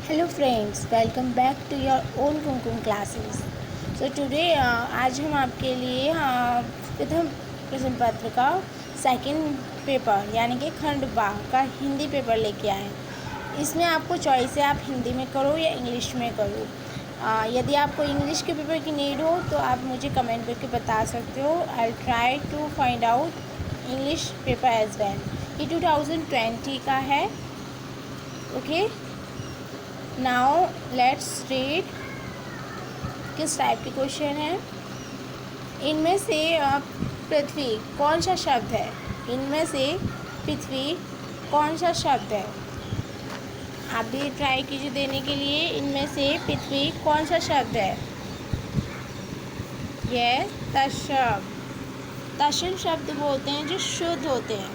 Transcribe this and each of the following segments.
Hello friends, welcome back to your own Kumkum classes. So today आज हम आपके लिए प्रथम प्रश्न पत्र का सेकंड पेपर यानी कि खंड बा का हिंदी पेपर लेके आए हैं। इसमें आपको चॉइस है, आप हिंदी में करो या इंग्लिश में करो। यदि आपको इंग्लिश के पेपर की नीड हो तो आप मुझे कमेंट करके बता सकते हो। I try to find out English paper as well. ये 2020 का है। ओके, नाउ लेट्स रीड किस टाइप के क्वेश्चन है। इनमें से पृथ्वी कौन सा शब्द है? इनमें से पृथ्वी कौन सा शब्द है? आप भी ट्राई कीजिए देने के लिए। इनमें से पृथ्वी कौन सा शब्द है? यह तशब्द। तशब्द शब्द बोलते हैं जो शुद्ध होते हैं।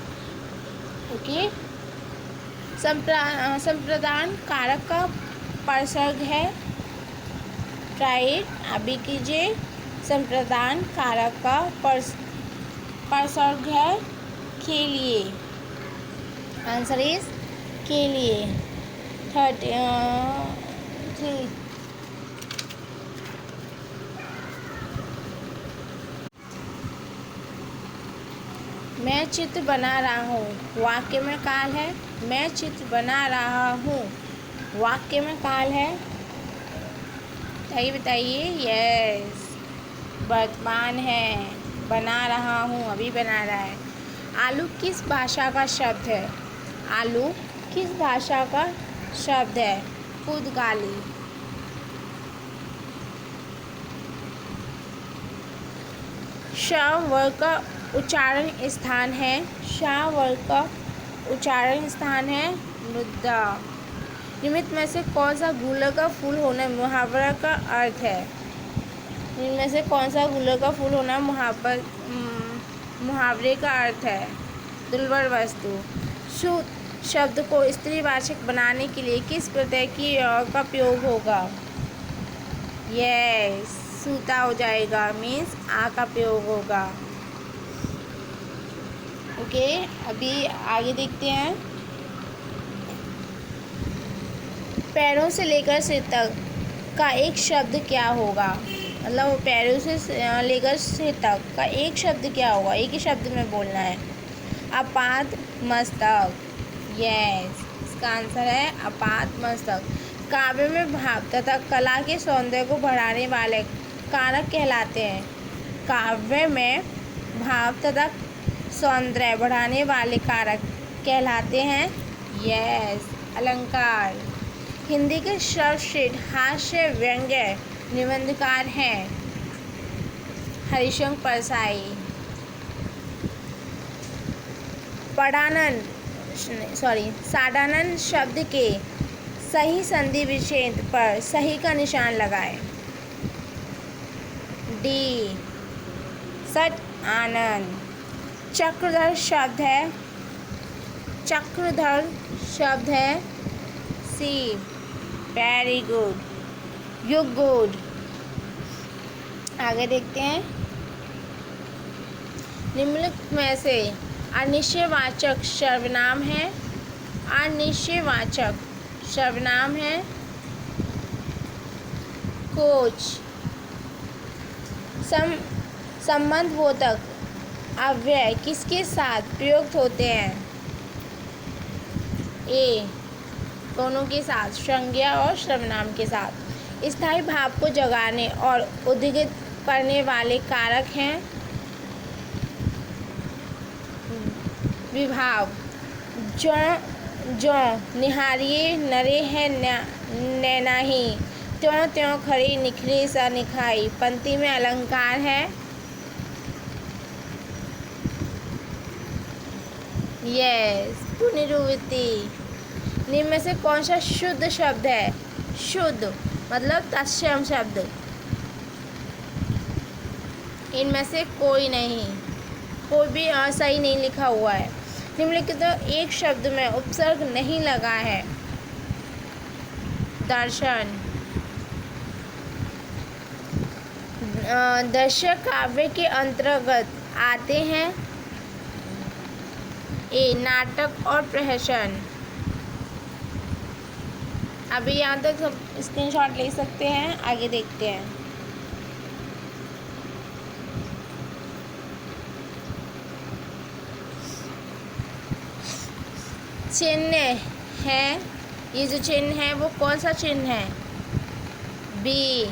ओके, संप्रदान कारक का परसर्ग है। ट्राई आप भी कीजिए। संप्रदान कारक का परसर्ग है के लिए। आंसर इज के लिए। 3। मैं चित्र बना रहा हूँ, वाक्य में काल है। मैं चित्र बना रहा हूँ, वाक्य में काल है। बताइए। यस, वर्तमान है। बना रहा हूँ, अभी बना रहा है। आलू किस भाषा का शब्द है? आलू किस भाषा का शब्द है? पुर्तगाली। श वर्ग का उच्चारण स्थान है। श वर्ग का उच्चारण स्थान है मुद्दा। निमित्त में से कौन सा गुलर का फूल होना मुहावरा का अर्थ है? इनमें से कौन सा गुलर का फूल होना मुहावरे का अर्थ है? दुर्लभ वस्तु। सूत शब्द को स्त्रीवाचक बनाने के लिए किस प्रत्यय की का प्रयोग होगा? यस, सूता हो जाएगा, मीन्स आ का प्रयोग होगा। ओके, अभी आगे देखते हैं। पैरों से लेकर सिर तक का एक शब्द क्या होगा? मतलब पैरों से लेकर सिर तक का एक शब्द क्या होगा? एक ही शब्द में बोलना है। अपाद मस्तक। यस, इसका आंसर है अपाद मस्तक। काव्य में भाव तथा कला के सौंदर्य को बढ़ाने वाले कारक कहलाते हैं। काव्य में भाव तथा सौंदर्य बढ़ाने वाले कारक कहलाते हैं। यस, अलंकार। हिंदी के सर्वश्रेष्ठ हास्य व्यंग्य निबंधकार हैं हरिशंकर परसाई। साडानन शब्द के सही संधि विच्छेद पर सही का निशान लगाएं। डी, सट आनंद। चक्रधर शब्द है सी। Very good, you good. आगे देखते हैं। निम्नलिखित में से अनिश्चयवाचक सर्वनाम है। अनिश्चयवाचक सर्वनाम है कोच। संबंधबोधक अव्यय किसके साथ प्रयुक्त होते हैं? ए, दोनों के साथ, संज्ञा और सर्वनाम के साथ। स्थायी भाव को जगाने और उद्दीपित करने वाले कारक हैं विभाव। जो निहारिए नरे हैं नैनाही, त्यों त्यों खड़ी निखरी सा निखाई। पंक्ति में अलंकार है। यस, पुनरुक्ति। निम्न में से कौन सा शुद्ध शब्द है? शुद्ध मतलब तत्सम शब्द। इनमें से कोई नहीं, कोई भी सही नहीं लिखा हुआ है। निम्नलिखित एक शब्द में उपसर्ग नहीं लगा है। दर्शन। दर्शक काव्य के अंतर्गत आते हैं ए, नाटक और प्रहसन। अभी यहाँ तक सब स्क्रीनशॉट ले सकते हैं। आगे देखते हैं। चिन्ह है, ये जो चिन्ह है वो कौन सा चिन्ह है? बी,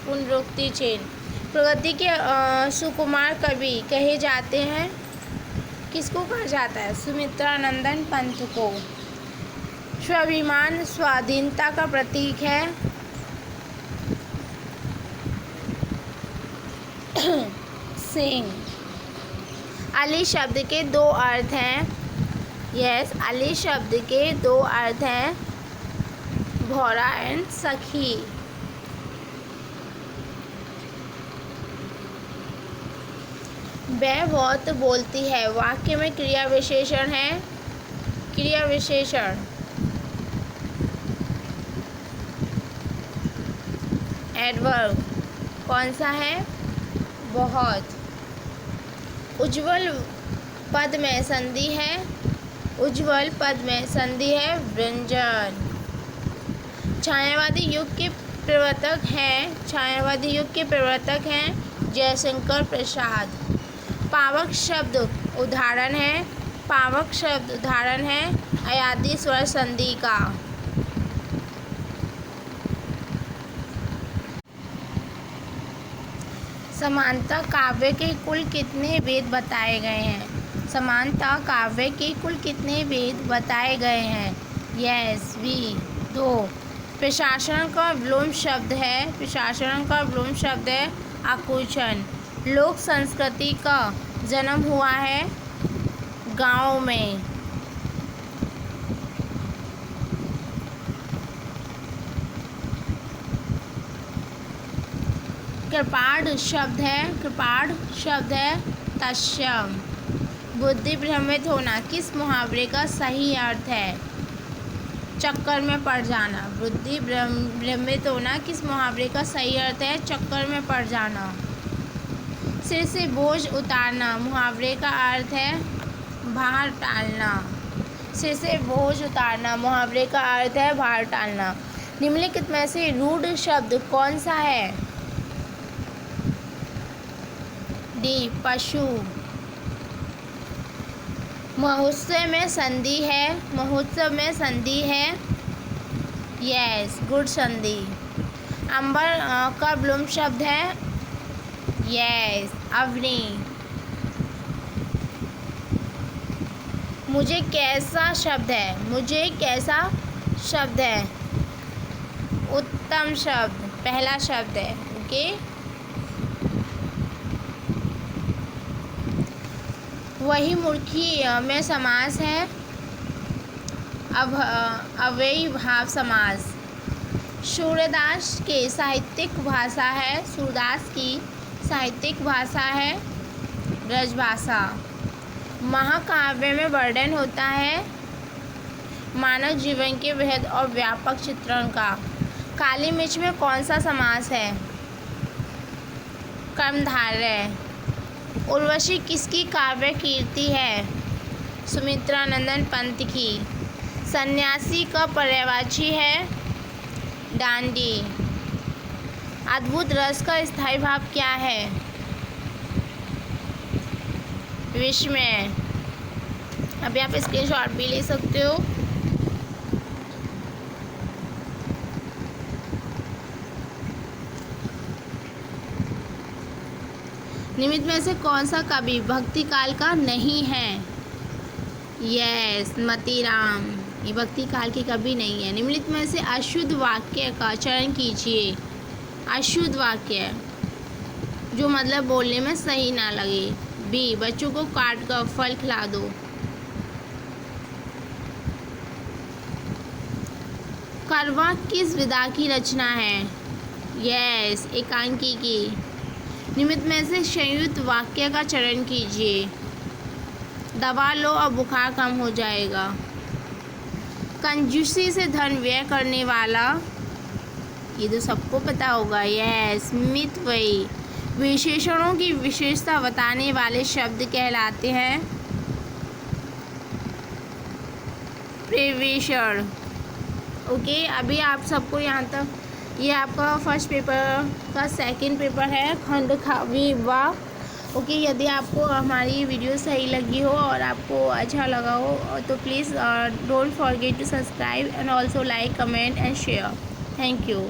पुनरुक्ति चिन्ह। प्रगति के सुकुमार कवि कहे जाते हैं, किसको कहा जाता है? सुमित्रानंदन पंत को। स्वाभिमान स्वाधीनता का प्रतीक है। सिंह। अली शब्द के दो अर्थ हैं। यस, अली शब्द के दो अर्थ हैं, भौरा एंड सखी। वह बहुत बोलती है, वाक्य में क्रिया विशेषण है। क्रिया विशेषण एडवर्ब कौन सा है? बहुत। उज्ज्वल पद में संधि है। उज्ज्वल पद में संधि है, व्यंजन। छायावादी युग के प्रवर्तक हैं। छायावादी युग के प्रवर्तक हैं जयशंकर प्रसाद। पावक शब्द उदाहरण है। पावक शब्द उदाहरण है अयादी स्वर संधि का। समानता काव्य के कुल कितने वेद बताए गए हैं? समानता काव्य के कुल कितने वेद बताए गए हैं? Yes, B, 2। प्रशासन का विलोम शब्द है। प्रशासन का विलोम शब्द है आकुंचन। लोक संस्कृति का जन्म हुआ है गाँव में। कृपाण शब्द है। कृपाण शब्द है तत्सम। बुद्धि भ्रमित होना किस मुहावरे का सही अर्थ है? चक्कर में पड़ जाना। बुद्धि भ्रमित होना किस मुहावरे का सही अर्थ है? चक्कर में पड़ जाना। सिर से बोझ उतारना मुहावरे का अर्थ है भार टालना। सिर से बोझ उतारना मुहावरे का अर्थ है भार टालना। निम्नलिखित में से रूढ़ शब्द कौन सा है? डी, पशु। महोत्सव में संधि है। महोत्सव में संधि है, यस, गुड़ संधि। अंबर का विलोम शब्द है, यस, अवनी। मुझे कैसा शब्द है? मुझे कैसा शब्द है? उत्तम शब्द पहला शब्द है। ओके, वही मूर्खी में समास है अव्ययी भाव समास। सूरदास के साहित्यिक भाषा है। सूरदास की साहित्यिक भाषा है ब्रजभाषा। महाकाव्य में वर्णन होता है मानव जीवन के वृहद और व्यापक चित्रण का। काली मिर्च में कौन सा समास है? कर्मधारय। उर्वशी किसकी काव्य कीर्ति है? सुमित्रानंदन पंत की। सन्यासी का पर्यायवाची है डांडी। अद्भुत रस का स्थायी भाव क्या है? विस्मय। अभी आप स्क्रीनशॉट भी ले सकते हो। निमित्त में से कौन सा कवि भक्ति काल का नहीं है? यस, मतीराम। ये भक्ति काल के कवि नहीं है। निम्नलिखित में से अशुद्ध वाक्य का चयन कीजिए। अशुद्ध वाक्य जो मतलब बोलने में सही ना लगे। बी, बच्चों को काट कर फल खिला दो। करवा किस विधा की रचना है? यस, एकांकी की। निमित्त में से संयुक्त वाक्य का चयन कीजिए। दवा लो और बुखार कम हो जाएगा। कंजूसी से धन व्यय करने वाला, ये तो सबको पता होगा। यस, मितव्ययी। विशेषणों की विशेषता बताने वाले शब्द कहलाते हैं प्रविशेषण। ओके, अभी आप सबको यहाँ तक ये आपका फर्स्ट पेपर का सेकंड पेपर है, खंड विवाह। ओके, यदि आपको हमारी वीडियो सही लगी हो और आपको अच्छा लगा हो तो please don't forget to subscribe and also like, comment and share. Thank you.